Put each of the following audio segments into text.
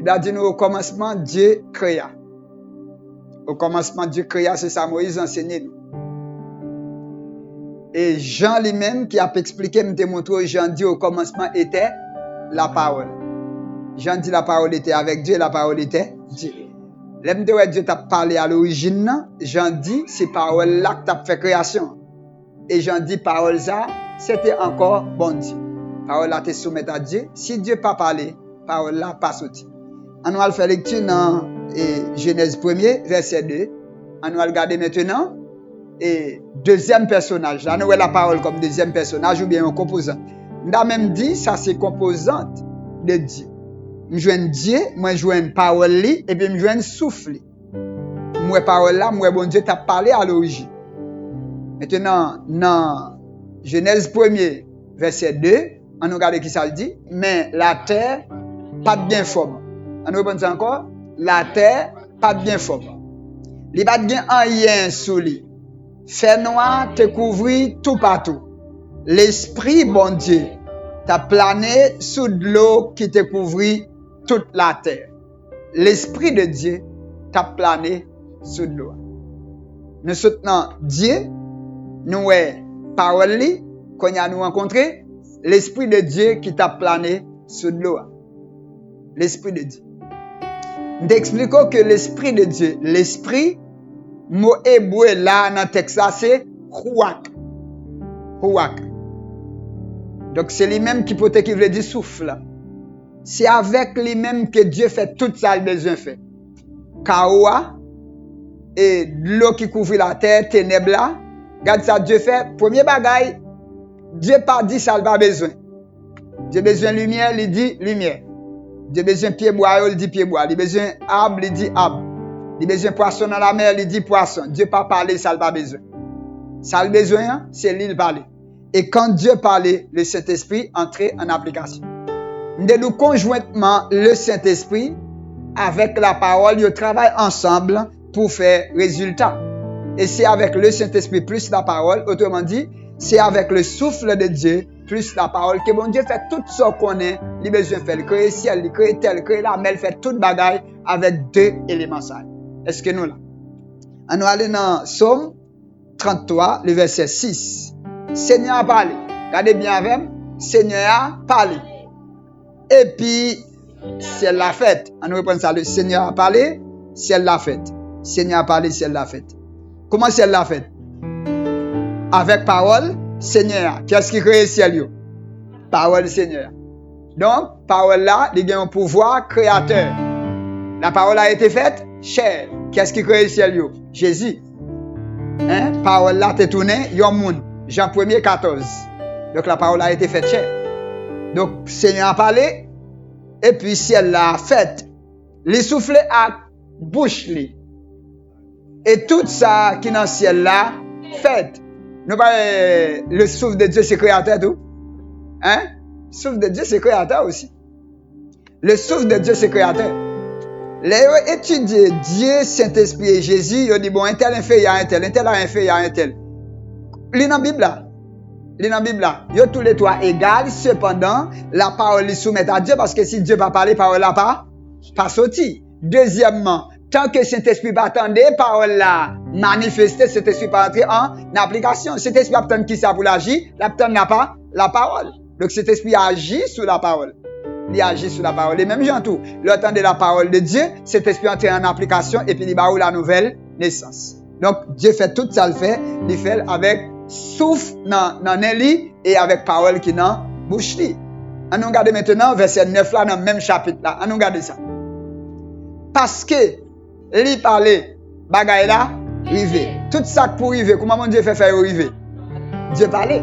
Il a dit nous au commencement, Dieu créa. Au commencement, Dieu créa, c'est ça, Moïse enseignait nous. Et Jean lui-même qui a expliqué, me démontré, Jean dit au commencement était la parole. Jean dit la parole était avec Dieu, la parole était Dieu. L'aime de Dieu t'a parlé à l'origine, Jean dit c'est parole là que t'a fait création. Et Jean dit parole ça, c'était encore bon Dieu. Parole là te soumettre à Dieu. Si Dieu pas parlé, parole là pas sorti. On va faire lecture dans Genèse 1er, verset 2. On va regarder maintenant et deuxième personnage. Là, nous avons la parole comme deuxième personnage ou bien un composant. On a même dit ça c'est composante de Dieu. Je joins Dieu, moi je joins parole li et puis je joins souffle. Moi parole là, moi bon Dieu t'a parlé à l'origine. Maintenant dans Genèse 1er, verset 2, on regarde qui ça dit, mais la terre pas bien forme. On reprend ça encore, la terre pas bien forme. Li pas gen rien sous lui. Fait noir te couvrit tout partout. L'esprit bon Dieu t'a plané sous de l'eau qui te couvrit toute la terre. L'esprit de Dieu t'a plané sous de l'eau. Nous soutenons Dieu, nous est parole li, qu'on a nous rencontré, l'esprit de Dieu qui t'a plané sous de l'eau. L'esprit de Dieu. Nous t'expliquons que l'esprit de Dieu, l'esprit, mot hébreu là dans le texte là, c'est ruach. Ruach. Donc c'est lui-même qui peut qui veut dire souffle. C'est avec lui-même que Dieu fait tout ça le besoin fait. Kaoua et l'eau qui couvre la terre, ténèbres là. Regarde ça Dieu fait. Premier bagaille, Dieu pas dit ça pas besoin. Dieu besoin lumière, il dit lumière. Dieu besoin pied bois, il dit pied bois. Il besoin arbre, il dit arbre. Il besoin poisson dans la mer, il dit poisson. Dieu pas parler, ça pas besoin. Ça le besoin, c'est lui parler. Et quand Dieu parlait, le Saint-Esprit entrait en application. Nous conjointement, le Saint-Esprit, avec la parole, ils travaillent ensemble pour faire résultat. Et c'est avec le Saint-Esprit plus la parole, autrement dit, c'est avec le souffle de Dieu plus la parole que bon Dieu fait tout ce qu'on est, il besoin de faire, créer le ciel, il crée tel, crée la mer, il fait toute bagaille avec deux éléments ça. Est-ce que nous là? On va aller dans Psaume 33, le verset 6. Seigneur a parlé. Regardez bien avec moi. Seigneur a parlé. Et puis, ciel l'a fait. On reprend ça. Le Seigneur a parlé, ciel l'a fait. Seigneur a parlé, ciel l'a fait. Comment ciel l'a fait? Avec parole, Seigneur. Qu'est-ce qui crée le ciel? Parole, Seigneur. Donc, parole là, il y a un pouvoir créateur. La parole a été faite, chair. Qu'est-ce qui crée le ciel? Jésus. Hein? Parole là, t'es tourné, yon moun. Jean 1er, 14. Donc, la parole a été faite chair. Donc, Seigneur a parlé, et puis ciel l'a fait. Les soufflé à bouche li. Et tout ça qui est dans le ciel là, fait. Nous parlons, le souffle de Dieu, c'est créateur tout. Hein? Le souffle de Dieu, c'est créateur aussi. Le souffle de Dieu, c'est créateur. Les étudier Dieu, Saint-Esprit et Jésus, ils disent, bon, un tel a fait, il y a un tel a fait, il y a un tel. Lis dans la Bible là. Lis dans la Bible là. Ils sont tous les trois égales, cependant, la parole les soumet à Dieu, parce que si Dieu va parler, parole là pas sorti. Deuxièmement, tant que Saint-Esprit va attendre, parole là manifester, Saint-Esprit va entrer en application. Saint-Esprit va attendre qui ça pour l'agir, l'attendre n'a pas la parole. Donc Saint-Esprit agit sur la parole. Il agit sur la parole. Et même Jean tout, l'entendre de la parole de Dieu, Saint-Esprit entre en application et puis il va où la nouvelle naissance. Donc Dieu fait tout ça, il fait avec souffle dans Nelly et avec parole qui dans bouche li. On regarde maintenant verset 9 là dans le même chapitre là. On regarde ça. Parce que li parler bagay là rivé. Tout ça pour river, comment mon Dieu fait faire river? Dieu parler.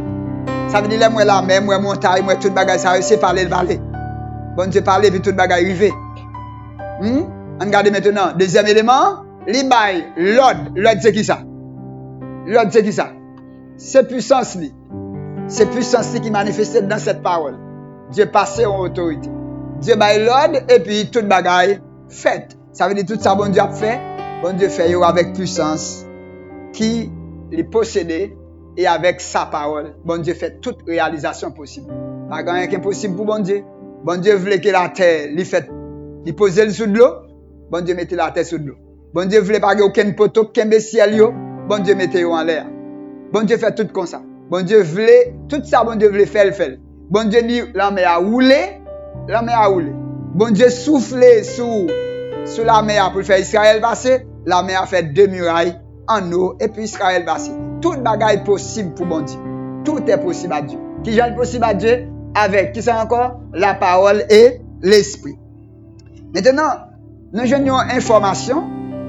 Ça veut dire moi la mer, moi montagne, moi tout bagay ça c'est parler le parler. Bon Dieu parler puis tout bagay river. On regarde maintenant deuxième élément, li bay l'ordre. L'ordre c'est qui ça? L'ordre c'est qui ça? C'est puissance li. C'est puissance li qui manifeste dans cette parole. Dieu passe en autorité. Dieu bail l'ordre et puis toute bagaille fait. Ça veut dire tout ça bon Dieu a fait. Bon Dieu fait avec puissance qui les posséder et avec sa parole. Bon Dieu fait toute réalisation possible. Pas rien qui est possible pour bon Dieu. Bon Dieu voulait que la terre lui fait Il posait le sous de l'eau, bon Dieu mettait la tête sous de l'eau. Bon Dieu voulait pas aucun poteau, qu'un ciel yo, bon Dieu mettait en l'air. Bon Dieu fait tout comme ça. Bon Dieu voulait, tout ça bon Dieu voulait faire le faire. Bon Dieu dit, la mer a roulé, la mer a roulé. Bon Dieu soufflait sous la mer pour faire Israël passer, la mer a fait 2 murailles en eau et puis Israël passer. Tout bagaille possible pour bon Dieu. Tout est possible à Dieu. Qui est possible à Dieu? Avec, qui c'est encore? La parole et l'esprit. Maintenant, nous avons une information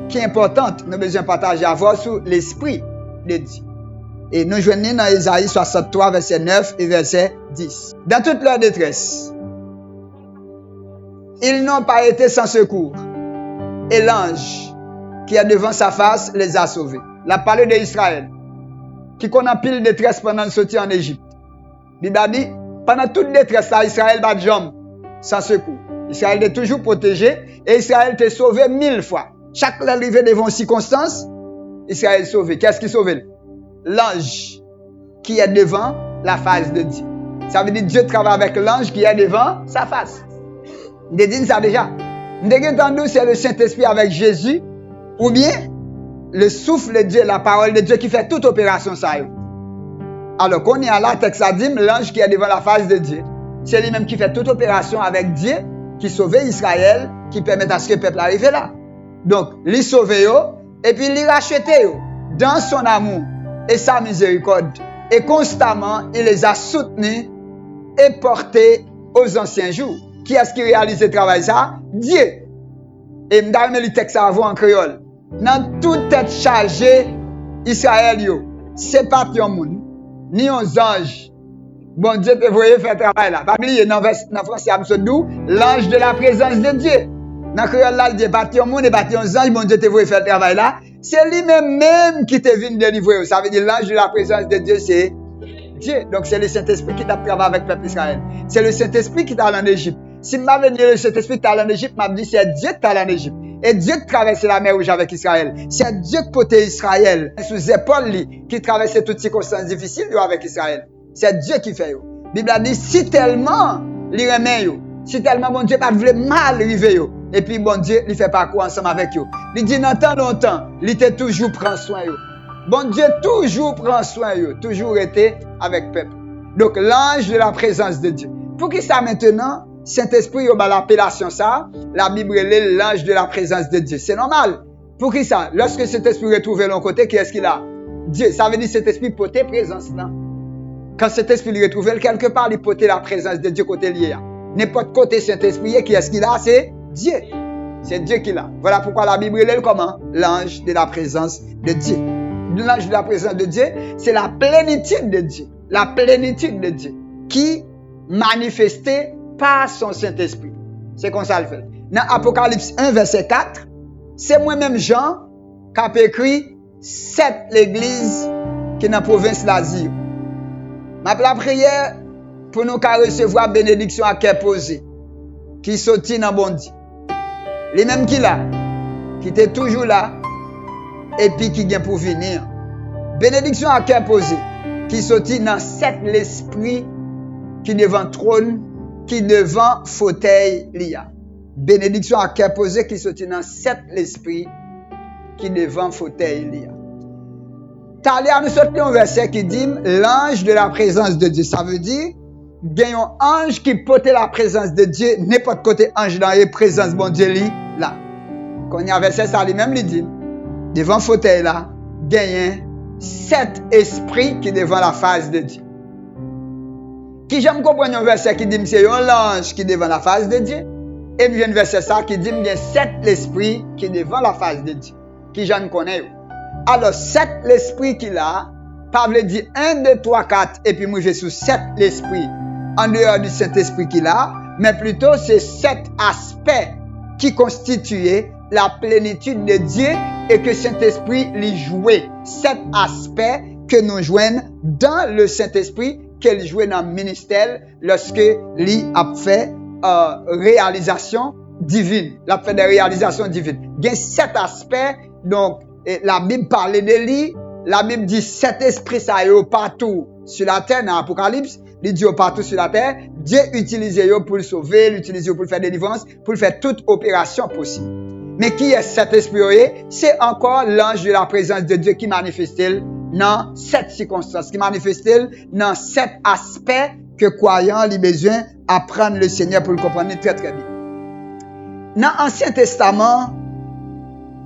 qui est importante, nous avons besoin de partager à voir sur l'esprit de Dieu. Et nous joignons dans Ésaïe 63, verset 9 et verset 10. Dans toute leur détresse, ils n'ont pas été sans secours. Et l'ange qui est devant sa face les a sauvés. La parole d'Israël, qui connaît pile détresse pendant le sortie en Égypte. Il a dit, pendant toute détresse, là, Israël bat jambe sans secours. Israël est toujours protégé et Israël était sauvé 1000 fois. Chaque arrivée devant une circonstance, Israël est sauvé. Qu'est-ce qui sauve? L'ange qui est devant la face de Dieu. Ça veut dire que Dieu travaille avec l'ange qui est devant sa face. On a dit ça déjà. On a entendu c'est le Saint-Esprit avec Jésus ou bien le souffle de Dieu, la parole de Dieu qui fait toute opération ça. Alors qu'on est à la texte à dire l'ange qui est devant la face de Dieu. C'est lui-même qui fait toute opération avec Dieu, qui sauve Israël, qui permet à ce que le peuple arrive là. Donc, il sauve et puis il rachète dans son amour et sa miséricorde. Et constamment, il les a soutenus et portés aux anciens jours. Qui est-ce qui réalise ce travail ça? Dieu. Et m'dame le texte à vous en créole. Dans toute tête chargée, Israël c'est pas un monde, ni un ange. Bon Dieu te voyait faire travail là. Pas oublier dans français absodou, l'ange de la présence de Dieu. Dans créole là, il dit bâti un monde et bâti un ange, bon Dieu te voyait faire travail là. C'est lui-même qui te vient délivrer. Ça veut dire l'ange de la présence de Dieu, c'est Dieu. Donc c'est le Saint-Esprit qui t'a travaillé avec le peuple Israël. C'est le Saint-Esprit qui t'a allé en Égypte. Si m'avait dit le Saint-Esprit qui t'a allé en Égypte, m'a dit c'est Dieu qui t'a allé en Égypte. Et Dieu qui traversait la mer Rouge avec Israël. C'est Dieu qui portait Israël sous épaule qui traversait toutes circonstances difficiles avec Israël. C'est Dieu qui fait. La Bible a dit si tellement il remet si tellement bon Dieu pas voulu mal arriver et puis bon Dieu il fait pas quoi ensemble avec eux. Il dit dans tant longtemps, il était toujours prend soin eux. Bon Dieu toujours prend soin eux, toujours été avec peuple. Donc l'ange de la présence de Dieu. Pour qui ça maintenant Saint-Esprit a l'appellation ça, la Bible est l'ange de la présence de Dieu. C'est normal. Pour qui ça? Lorsque cet esprit retrouve l'autre côté, qui est-ce qu'il a? Dieu. Ça veut dire cet esprit porter présence là. Quand cet esprit retrouve quelque part, il porter la présence de Dieu côté lié. N'importe côté Saint-Esprit, qui est-ce qu'il a? C'est Dieu. C'est Dieu qui l'a. Voilà pourquoi la Bible est comment? L'ange de la présence de Dieu. L'ange de la présence de Dieu, c'est la plénitude de Dieu. La plénitude de Dieu qui manifestait par son Saint-Esprit. C'est comme ça le fait. Dans Apocalypse 1, verset 4, c'est moi-même Jean qui a écrit 7 l'église qui est dans la province d'Asie. La prière pour nous recevoir bénédiction à cœur posé, qui sortit dans bon Dieu. Les mêmes qui là, qui étaient toujours là, et puis qui vient pour venir. Bénédiction à cœur posé, qui sortit dans 7 l'esprit qui devant trône, qui devant fauteuil lia. Bénédiction à cœur posé qui sortit dans 7 l'esprit qui devant fauteuil lia. Talia nous sortit un verset qui dit l'ange de la présence de Dieu. Ça veut dire il y a un ange qui porte la présence de Dieu, n'importe côté ange dans la présence bon Dieu là. Quand il y a un verset ça lui-même il dit devant fauteuil là, il y a 7 esprits qui devant la face de Dieu. Qui j'aime comprendre un verset qui dit c'est un ange qui devant la face de Dieu et il y a un verset ça qui dit il y a 7 esprits qui devant la face de Dieu. Qui j'en connais. Alors 7 l'esprit qu'il a, pas veut dire 1 2 3 4 et puis moi je suis 7 l'esprit en dehors du Saint-Esprit qu'il a, mais plutôt c'est 7 aspects qui constituaient la plénitude de Dieu et que Saint-Esprit lui jouait. 7 aspects que nous joignons dans le Saint-Esprit qu'elle jouait dans le ministère lorsque lui a fait réalisation divine. Il a fait des réalisations divines. Il y a 7 aspects, donc et la Bible parlait de lui. La Bible dit 7 esprits ça est partout sur la terre dans l'Apocalypse. Il dit partout sur la terre. Dieu utilise yo pour le sauver, l'utilise pour le faire délivrance, pour le faire toute opération possible. Mais qui est cet esprit? C'est encore l'ange de la présence de Dieu qui manifeste dans cette circonstance, qui manifeste dans cet aspect que croyant a besoin d'apprendre le Seigneur pour le comprendre très très bien. Dans l'Ancien Testament,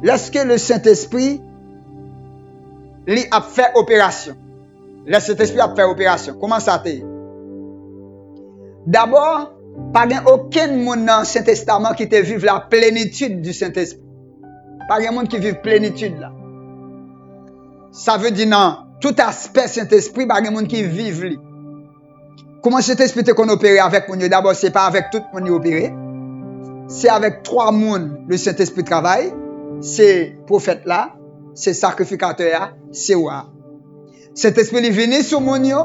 lorsque le Saint-Esprit lui a fait opération, le Saint-Esprit a fait opération, comment ça t'est? D'abord, pas aucun monde dans l'Ancien Testament qui te vive la plénitude du Saint-Esprit. Pas un monde qui vive plénitude là. Ça veut dire non, tout aspect Saint-Esprit, pas un monde qui vive lui. Comment Saint-Esprit te qu'on opère avec mon Dieu? D'abord, c'est pas avec tout le monde opéré. C'est avec 3 mondes le Saint-Esprit travaille. C'est prophète là, c'est sacrificateur là, c'est roi. Saint-Esprit il vient sur mon Dieu,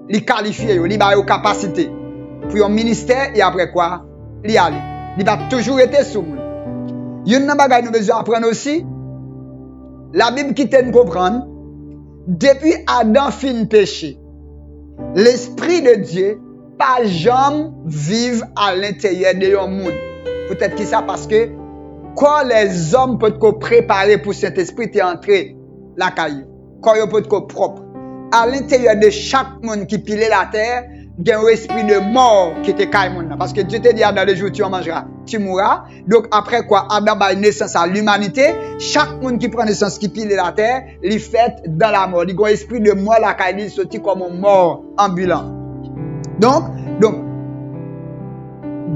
il qualifie, il a une capacité pour un ministère et après quoi, il aller. Il va toujours être sur moi. Il y a une bagage nous besoin apprendre aussi. La Bible qui t'aide comprendre, depuis Adam fin péché, l'Esprit de Dieu pas jamais vive à l'intérieur de un monde. Peut-être que ça parce que quand les hommes peuvent être préparés pour cet esprit est entré la caillou, quand ils peuvent être propre. À l'intérieur de chaque monde qui pilait la terre, il y a un esprit de mort qui était caillou. Parce que Dieu te dit dans le jour tu en mangeras, tu mourras. Donc après quoi, Adam a naissance à l'humanité. Chaque monde qui prend naissance qui pile la terre, il fait dans la mort. Il y a un esprit de mort la caillou, il sorti comme un mort ambulant. Donc,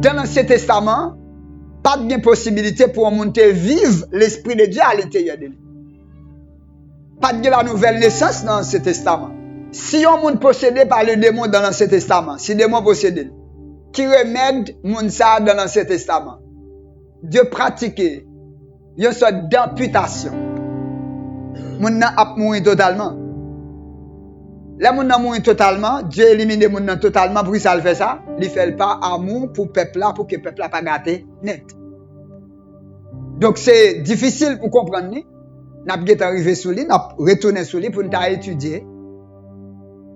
dans l'Ancien Testament, pas de possibilité pour un monde de vivre l'Esprit de Dieu à l'intérieur de lui. Pas de la nouvelle naissance dans l'Ancien Testament. Si un monde possédé par le démon dans l'Ancien Testament, si le démon possédé, qui remède monde ça dans l'Ancien Testament? Dieu pratiquait une sorte d'amputation. Monde n'a pas mouru totalement. Les gens qui mourent totalement, Dieu élimine les gens totalement. Pour ça, il fait ça. Il ne fait pas amour pour le peuple là, pour que le peuple là pas gâté net. Donc c'est difficile pour comprendre. Nous avons arrivé sur lui, nous avons retourné sur lui pour nous étudier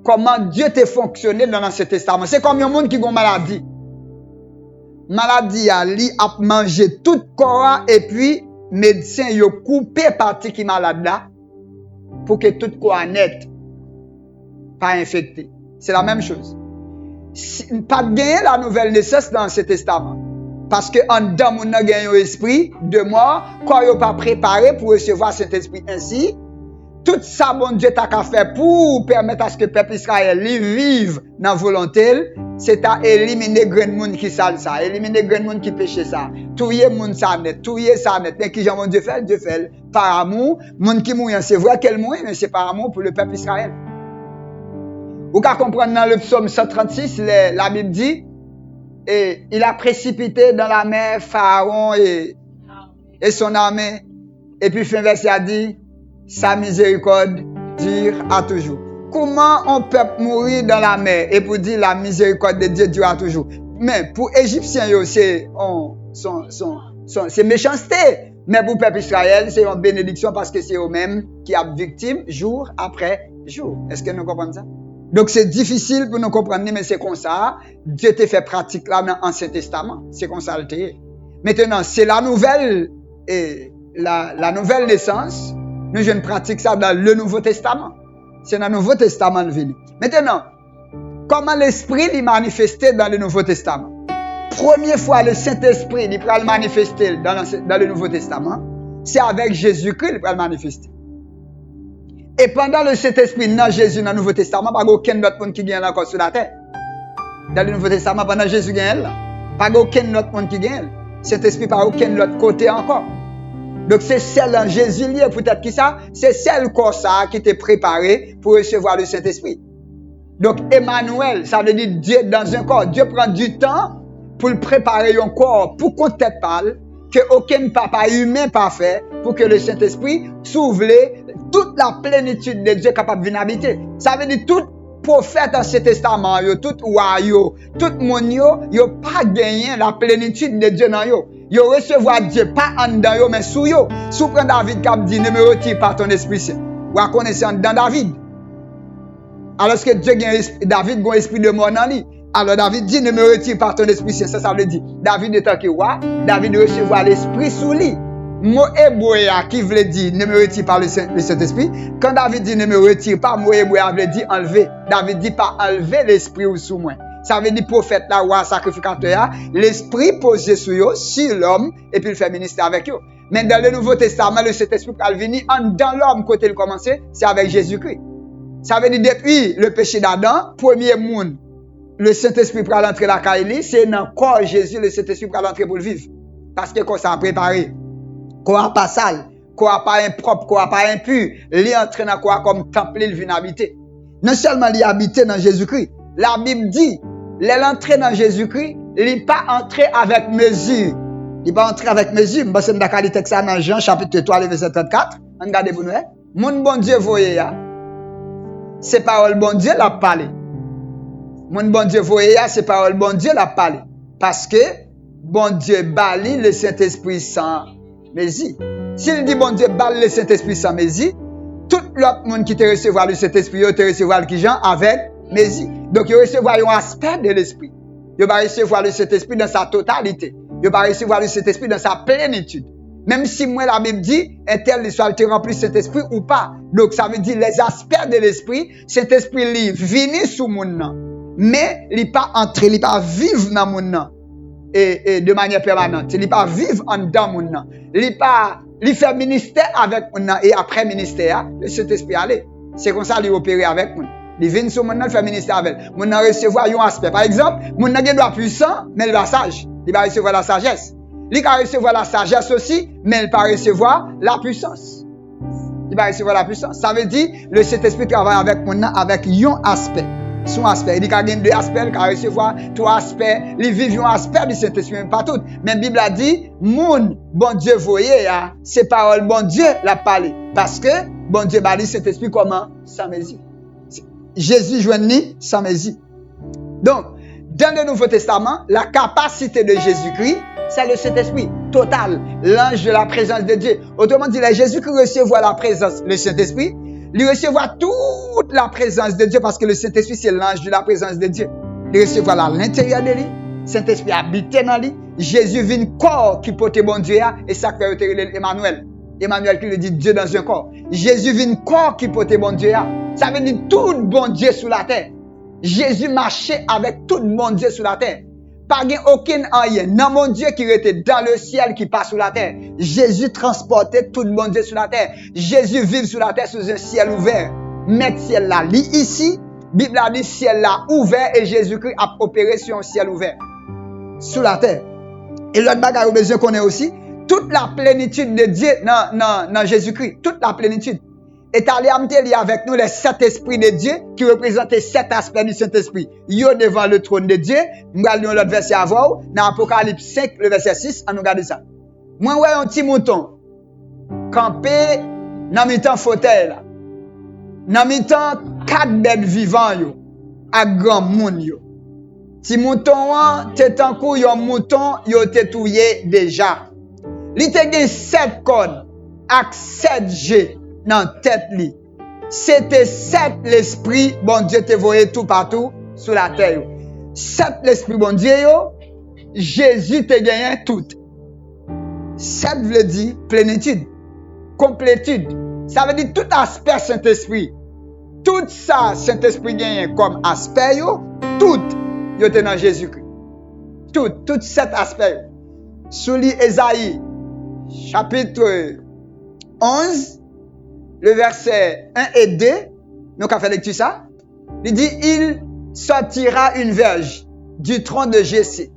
comment Dieu a fonctionné dans l'Ancien Testament. C'est comme un monde qui a une maladie. Maladie, il a mangé tout le corps et puis médecin a coupé partie qui est malade là pour que tout le corps net. Pas infecté. C'est la même chose. Pas de gagner la nouvelle naissance dans ce testament. Parce que en dedans, on a gagné un esprit de mort, quand on pas préparé pour recevoir cet esprit ainsi, tout ça, bon Dieu t'a qu'à faire pour permettre à ce que le peuple Israël vive dans la volonté, c'est à éliminer les grands monde qui sale ça, éliminer les grands monde qui pêche ça, touiller monde ça net, touiller ça net. Mais qui j'en Dieu fait par amour, monde qui mouille, c'est vrai qu'elle mouille, mais c'est par amour pour le peuple Israël. Vous pouvez comprendre dans le psaume 136, la Bible dit, et il a précipité dans la mer Pharaon et son armée. Et puis fin verset a dit, sa miséricorde dure à toujours. Comment on peut mourir dans la mer et pour dire la miséricorde de Dieu dure à toujours? Mais pour les Égyptiens, c'est méchanceté. Mais pour le peuple Israël, c'est une bénédiction parce que c'est eux-mêmes qui sont victimes jour après jour. Est-ce que nous comprenons ça? Donc c'est difficile pour nous comprendre, mais c'est comme ça. Dieu te fait pratique là dans l'Ancien Testament. C'est comme ça le thé. Maintenant, c'est la nouvelle la nouvelle naissance. Nous je pratique ça dans le Nouveau Testament. C'est dans le Nouveau Testament le venu. Maintenant, comment l'Esprit est manifesté dans le Nouveau Testament? Première fois le Saint-Esprit il peut le manifester dans le Nouveau Testament, c'est avec Jésus-Christ il peut le manifester. Et pendant le Saint-Esprit, dans Jésus, dans le Nouveau Testament, pas aucun autre monde qui vient encore sur la terre. Dans le Nouveau Testament, pendant Jésus gagne là. Pas aucun autre monde qui gagne. Saint-Esprit pas aucun autre côté encore. Donc c'est celle en Jésus lié, peut-être qui ça, c'est celle corps ça qui était préparé pour recevoir le Saint-Esprit. Donc Emmanuel, ça veut dire Dieu dans un corps. Dieu prend du temps pour le préparer un corps pour qu'on te parle, que aucun papa humain pas fait pour que le Saint-Esprit s'ouvre toute la plénitude de Dieu capable de venir habiter. Ça veut dire tout prophète dans ce testament, tout roi, tout monde yo pas gagné la plénitude de Dieu dans yo. Yo recevoir Dieu pas en dedans yo mais sous yo. Sous prend David qui dit ne me retire pas ton esprit saint. Ou connaissez dans David. Alors que Dieu gagne David a un esprit de mort dans lui. Alors David dit, ne me retire pas ton esprit saint. Ça veut dire, David étant que roi, David recevoir l'esprit sous lui. Mot hébreu qui veut dire, ne me retire pas le Saint-Esprit. Quand David dit, ne me retire pas, mot hébreu veut dire enlever. David dit pas enlever l'esprit ou sous moi. Ça veut dire prophète, la roi, sacrificateur, l'esprit posé sur eux, sur l'homme, et puis il fait ministère avec eux. Mais dans le Nouveau Testament, le Saint-Esprit va venir dans l'homme, côté il commence, c'est avec Jésus-Christ. Ça veut dire depuis le péché d'Adam, premier monde, le Saint-Esprit pour l'entrer la caille, c'est dans le corps Jésus, le Saint-Esprit pour l'entrer pour le vivre. Parce que quand ça a préparé, quoi pas sale, quoi pas impropre, quoi pas impur, il entre dans quoi comme temple, il vient habiter. Non seulement il habite dans Jésus-Christ, la Bible dit, l'entrée dans Jésus-Christ, il n'est pas entré avec mesure. Il n'est pas entré avec mesure. Je vais vous dire ça dans Jean chapitre 3, verset 34. Regardez pour nous. Mon bon Dieu voyez, c'est parole bon Dieu l'a parlé. Mon bon Dieu voyez, c'est parole bon Dieu l'a parlé. Parce que bon Dieu bali le Saint-Esprit sans mesure. S'il dit bon Dieu bali le Saint-Esprit sans mesure, tout l'autre monde qui te recevoir le Saint-Esprit, il te recevoir qui Jean avec mesure. Donc, il recevoir un aspect de l'Esprit. Il va recevoir le Saint-Esprit dans sa totalité. Il va recevoir le Saint-Esprit dans sa plénitude. Même si moi, la Bible dit, un tel soit te rempli Saint-Esprit ou pas. Donc, ça veut dire les aspects de l'Esprit, Saint-Esprit li vini sous mon nom. Mais, il n'est pas entré, il n'est pas vivre dans mon nom. Et de manière permanente. Il n'est pas vivre en dedans mon nom. Il fait ministère avec mon nom. Et après ministère, le Saint-Esprit allait. C'est comme ça qu'il opère avec moi. Il vient sur mon nom, il fait ministère avec. Mon nom recevoir un aspect. Par exemple, mon nom doit puissant, mais il va sage. Il va recevoir la sagesse. Il va recevoir la sagesse aussi, mais il va recevoir la puissance. Il va recevoir la puissance. Ça veut dire, le Saint-Esprit travaille avec mon nom, avec un aspect. Son aspect. Il y a deux aspects, il va recevoir trois aspects. Il vit un aspect du Saint-Esprit, mais pas tout. Mais la Bible a dit, mon bon Dieu voyez, c'est parole bon Dieu l'a parlé. Parce que, bon Dieu va dire Saint-Esprit comment? Sans mesure. Jésus joignit sans mesure. Donc, dans le Nouveau Testament, la capacité de Jésus-Christ, c'est le Saint-Esprit total, l'ange de la présence de Dieu. Autrement dit, Jésus qui recevoir la présence, le Saint-Esprit, il recevoir toute la présence de Dieu parce que le Saint-Esprit, c'est l'ange de la présence de Dieu. Il recevoir à l'intérieur de lui, Saint-Esprit habite dans lui, Jésus vient corps qui porte bon Dieu et ça fait Emmanuel. Emmanuel qui le dit Dieu dans un corps. Jésus vient corps qui porte bon Dieu. Ça veut dire tout bon Dieu sur la terre. Jésus marchait avec tout bon Dieu sur la terre. Pas aucun rien. Non, mon Dieu qui était dans le ciel qui passe sur la terre. Jésus transportait tout bon Dieu sur la terre. Jésus vit sur la terre sous un ciel ouvert. Mettre ciel là, lit ici. Bible a dit ciel là ouvert et Jésus-Christ a opéré sur un ciel ouvert. Sur la terre. Et l'autre bagarre, besoin qu'on ait aussi. Toute la plénitude de Dieu dans Jésus-Christ. Toute la plénitude. Est allé avec nous les 7 esprits de Dieu qui représentent 7 aspects du Saint-Esprit. Yo devant le trône de Dieu. Nous allons l'autre verset avant. Dans Apocalypse 5, le verset 6, on nous regarde ça. Moi, ouais, un petit mouton. Campé dans mi-temps fauteuil là. Dans mi-temps 4 bêtes vivantes yo. À grand monde yo. Si mouton t'es tant coup yon mouton yo te touye déjà. Li te gen 7 cordes ak 7 G dans tête li. C'était 7 l'esprit bon Dieu te voyait tout partout sur la terre. 7 l'esprit bon Dieu yo, Jésus te gagné tout. 7 veut dire plénitude, complétude. Ça veut dire tout aspect Saint-Esprit. Tout ça Saint-Esprit gagne comme aspect yo, tout yo te dans Jésus-Christ. Tout 7 aspects. Sous Ésaïe chapitre 11 le verset 1 et 2, nous avons fait lecture ça. Il dit, il sortira une verge du tronc de Jessé,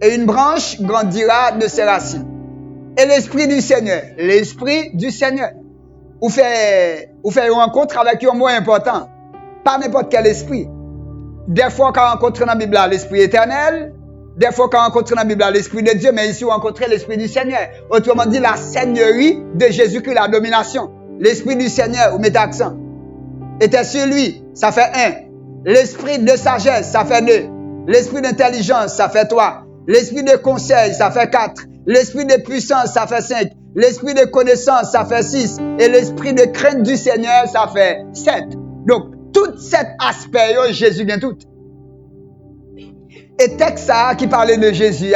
et une branche grandira de ses racines. Et l'Esprit du Seigneur, vous faites une rencontre avec un mot important. Pas n'importe quel esprit. Des fois, quand on rencontre dans la Bible l'Esprit éternel, des fois, quand on rencontre dans la Bible l'Esprit de Dieu, mais ici, on rencontre l'Esprit du Seigneur. Autrement dit, la seigneurie de Jésus-Christ, la domination. L'Esprit du Seigneur, vous mettez accent, était sur lui, ça fait 1. L'Esprit de sagesse, ça fait 2. L'Esprit d'intelligence, ça fait 3. L'Esprit de conseil, ça fait 4. L'Esprit de puissance, ça fait 5. L'Esprit de connaissance, ça fait 6. Et l'Esprit de crainte du Seigneur, ça fait 7. Donc, tous 7 aspects, Jésus vient tout. Et texte ça qui parlait de Jésus,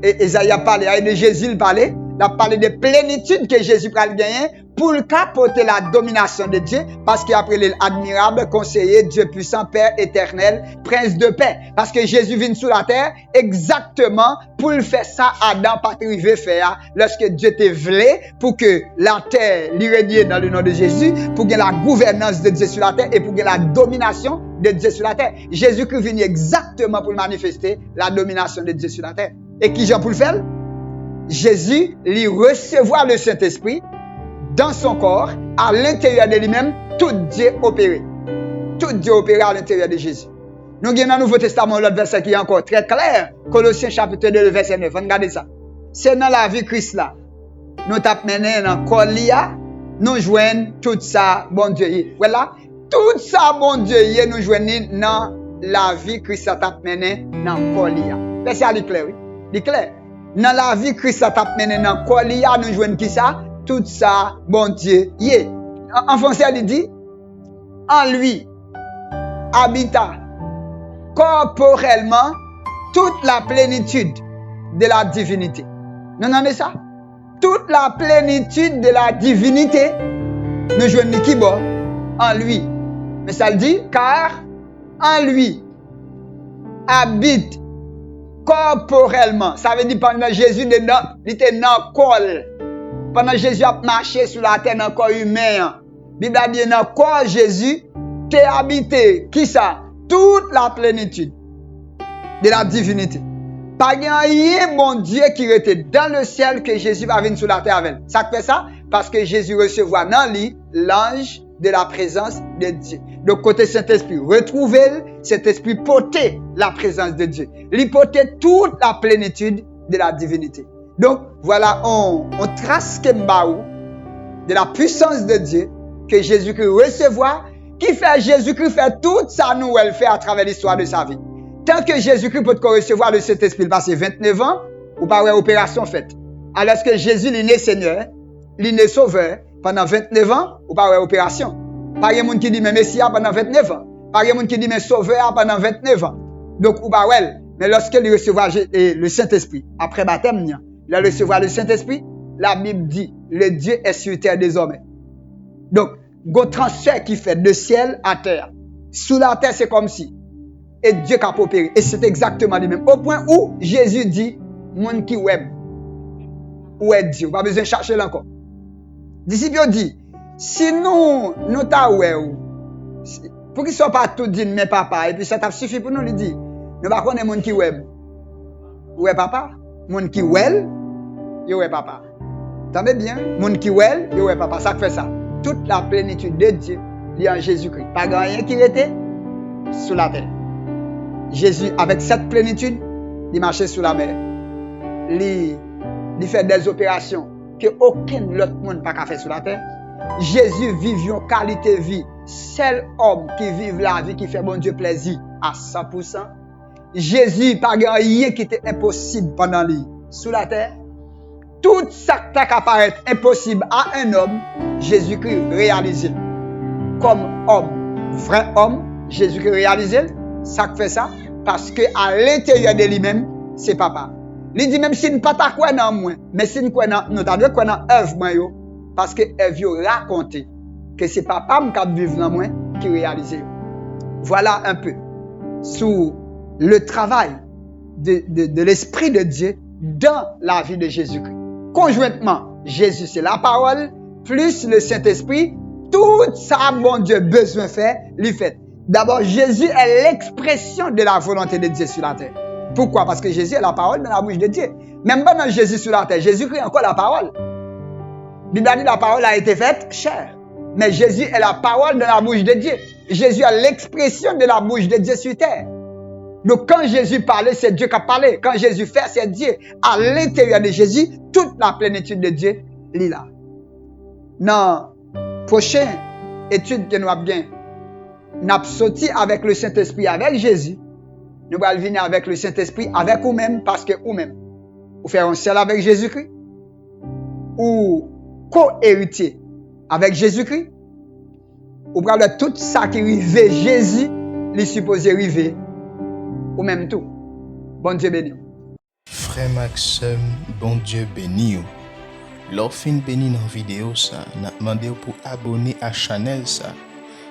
et Esaïe a parlé, et de Jésus il parlait, il a parlé de plénitude que Jésus pral gagner pour le capoter la domination de Dieu, parce qu'il a appelé l'admirable conseiller, Dieu puissant, Père éternel, prince de paix. Parce que Jésus vient sur la terre exactement pour le faire ça, Adam pas arrivé faire, lorsque Dieu te voulait pour que la terre l'irrédier dans le nom de Jésus, pour que la gouvernance de Dieu sur la terre et pour que la domination de Dieu sur la terre. Jésus-Christ vient exactement pour manifester la domination de Dieu sur la terre. Et qui Jean pour le faire? Jésus lui recevoir le Saint-Esprit dans son corps, à l'intérieur de lui-même, tout Dieu opéré. Tout Dieu opéré à l'intérieur de Jésus. Nous avons dans le Nouveau Testament l'autre verset qui est encore très clair. Colossiens chapitre 2, verset 9. Regardez ça. C'est dans la vie de Christ là. Nous t'avons mené dans le colia, nous joignons tout ça, bon Dieu. Voilà. Tout ça, bon Dieu, nous joignons dans la vie de Christ t'a mené dans le colia. Verset à l'éclair, oui. L'éclair. Dans la vie de Christ t'a mené dans le colia, nous joignons qui ça? Tout ça, bon Dieu, En français, il dit, en lui, habita corporellement toute la plénitude de la divinité. Nous entendez ça? Toute la plénitude de la divinité, nous jouons qui bon? En lui. Mais ça le dit, car en lui habite corporellement. Ça veut dire pendant Jésus, il était dans le corps. Pendant Jésus a marché sur la terre dans le corps humain. Bible a dit dans le corps Jésus, t'es habité. Qui ça? Toute la plénitude de la divinité. Pas rien, mon Dieu, qui était dans le ciel que Jésus va venir sur la terre avec. Ça fait ça? Parce que Jésus recevra dans lui l'ange de la présence de Dieu. Donc, côté Saint-Esprit, retrouver cet esprit porter la présence de Dieu. Il porter toute la plénitude de la divinité. Donc, voilà, on trace de la puissance de Dieu que Jésus-Christ recevra, qui fait Jésus-Christ faire toute sa nouvelle fait à travers l'histoire de sa vie. Tant que Jésus-Christ peut recevoir le Saint-Esprit, il passe 29 ans, ou pas une opération faite. Alors que Jésus, il est né Seigneur, il est né Sauveur, pendant 29 ans, ou pas une opération. Pas de monde qui dit, mais Messia pendant 29 ans. Pas de monde qui dit, mais Sauveur pendant 29 ans. Donc, ou pas mais lorsqu'il recevra le Saint-Esprit, après baptême, il recevra le Saint-Esprit, la Bible dit, le Dieu est sur terre désormais. Donc, go transfert qui fait de ciel à terre. Sous la terre, c'est comme si. Et Dieu qui a opéré. Et c'est exactement le même. Au point où Jésus dit, monde qui web. Où est Dieu? Pas besoin de chercher là encore. Disciples dit, si nous t'a pour qu'ils ne soient pas tous dit, mais papa, et puis ça t'a suffi pour nous le dire. Nous ne connaissons pas monde qui web. Où est papa? Monde qui well, yo est papa. T'entendez bien? Monde qui well, yo est papa. Ça fait ça. Toute la plénitude de Dieu, il y a en Jésus-Christ. Pas rien qui était sous la terre. Jésus, avec cette plénitude, il marchait sous la mer. Il fait des opérations que aucun autre monde n'a pas fait sur la terre. Jésus vit une qualité de vie. Seul homme qui vit la vie qui fait bon Dieu plaisir à 100%. Jésus, pas rien qui était impossible pendant lui sous la terre. Tout ça qui apparaît impossible à un homme, Jésus-Christ réalise. Comme homme, vrai homme, Jésus-Christ réalise. Ça fait ça parce que à l'intérieur de lui-même, c'est papa. Il dit même si nous pas quoi dans moi, mais si nous quoi dans nous t'as quoi dans œuvre moi yo, parce que œuvre yo raconter que c'est papa qui vivre dans moi qui réalise. Voilà un peu sous le travail de l'Esprit de Dieu dans la vie de Jésus-Christ. Conjointement, Jésus c'est la parole, plus le Saint-Esprit, tout ça, mon Dieu, besoin faire, lui fait. D'abord, Jésus est l'expression de la volonté de Dieu sur la terre. Pourquoi? Parce que Jésus est la parole dans la bouche de Dieu. Même pas dans Jésus sur la terre, Jésus-Christ est encore la parole. Bible dit la parole a été faite chair. Mais Jésus est la parole dans la bouche de Dieu. Jésus est l'expression de la bouche de Dieu sur terre. Donc quand Jésus parlait, c'est Dieu qui a parlé. Quand Jésus fait, c'est Dieu. À l'intérieur de Jésus, toute la plénitude de Dieu, il est là. Dans la prochaine étude que nous avons bien, nous avons sorti avec le Saint-Esprit, avec Jésus. Nous allons venir avec le Saint-Esprit, avec vous-même, parce que vous-même, vous faites un seul avec Jésus-Christ, ou co-héritier avec Jésus-Christ, ou parlez tout ça qui arrive Jésus, il est supposé arriver, ou même tout. Bon Dieu béni. Frère Maxime, bon Dieu béni. Lors fin béni dans vidéo ça, n'a demandé pour abonner à channel ça.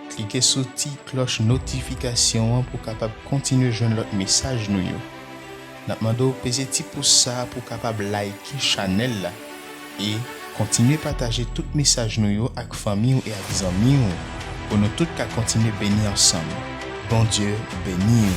Cliquez sur petite cloche notification pour capable continuer joindre l'autre message nous yo. N'a demandé peser petit pouce ça pour capable liker channel là et continuer partager tout message nous yo avec famille et avec amis pour nous tous continuer béni ensemble. Bon Dieu béni.